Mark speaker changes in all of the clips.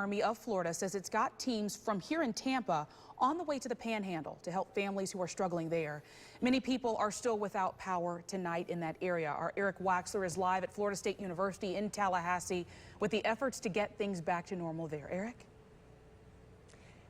Speaker 1: Army of Florida says it's got teams from here in Tampa on the way to the Panhandle to help families who are struggling there. Many people are still without power tonight in that area. Our Eric Waxler is live at Florida State University in Tallahassee with the efforts to get things back to normal there. Eric?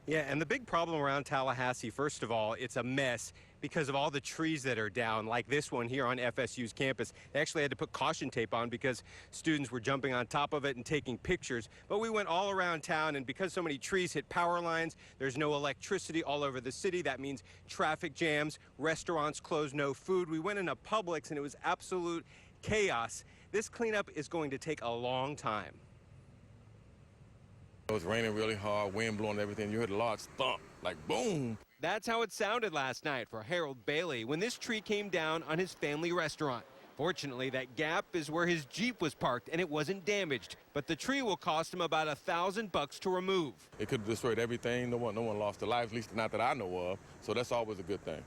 Speaker 2: Yeah, and the big problem around Tallahassee, first of all, it's a mess because of all the trees that are down, like this one here on FSU's campus. They actually had to put caution tape on because students were jumping on top of it and taking pictures. But we went all around town, and because so many trees hit power lines, there's no electricity all over the city. That means traffic jams, restaurants closed, no food. We went into Publix, and it was absolute chaos. This cleanup is going to take a long time.
Speaker 3: It was raining really hard, wind blowing everything. You heard the logs thump, like boom.
Speaker 2: That's how it sounded last night for Harold Bailey when this tree came down on his family restaurant. Fortunately, that gap is where his Jeep was parked and it wasn't damaged. But the tree will cost him about $1,000 to remove.
Speaker 3: It could have destroyed everything. No one lost their life, at least not that I know of. So that's always a good thing.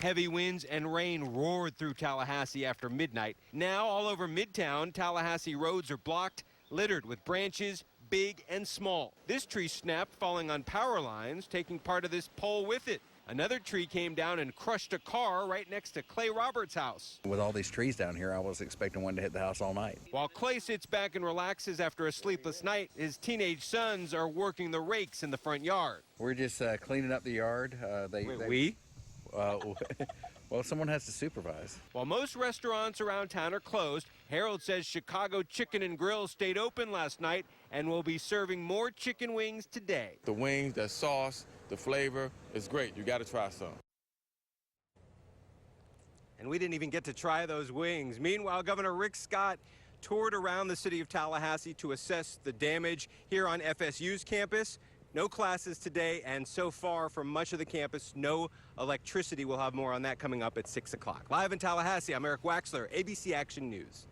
Speaker 2: Heavy winds and rain roared through Tallahassee after midnight. Now all over Midtown, Tallahassee roads are blocked, littered with branches, big and small. This tree snapped, falling on power lines, taking part of this pole with it. Another tree came down and crushed a car right next to Clay Roberts' house.
Speaker 4: With all these trees down here, I was expecting one to hit the house all night.
Speaker 2: While Clay sits back and relaxes after a sleepless night, his teenage sons are working the rakes in the front yard.
Speaker 4: We're just cleaning up the yard. Well, someone has to supervise.
Speaker 2: While most restaurants around town are closed, Harold says Chicago Chicken and Grill stayed open last night and will be serving more chicken wings today.
Speaker 3: The wings, the sauce, the flavor is great. You got to try some.
Speaker 2: And we didn't even get to try those wings. Meanwhile, Governor Rick Scott toured around the city of Tallahassee to assess the damage here on FSU's campus. No classes today, and so far from much of the campus, no electricity. We'll have more on that coming up at 6 o'clock. Live in Tallahassee, I'm Eric Waxler, ABC Action News.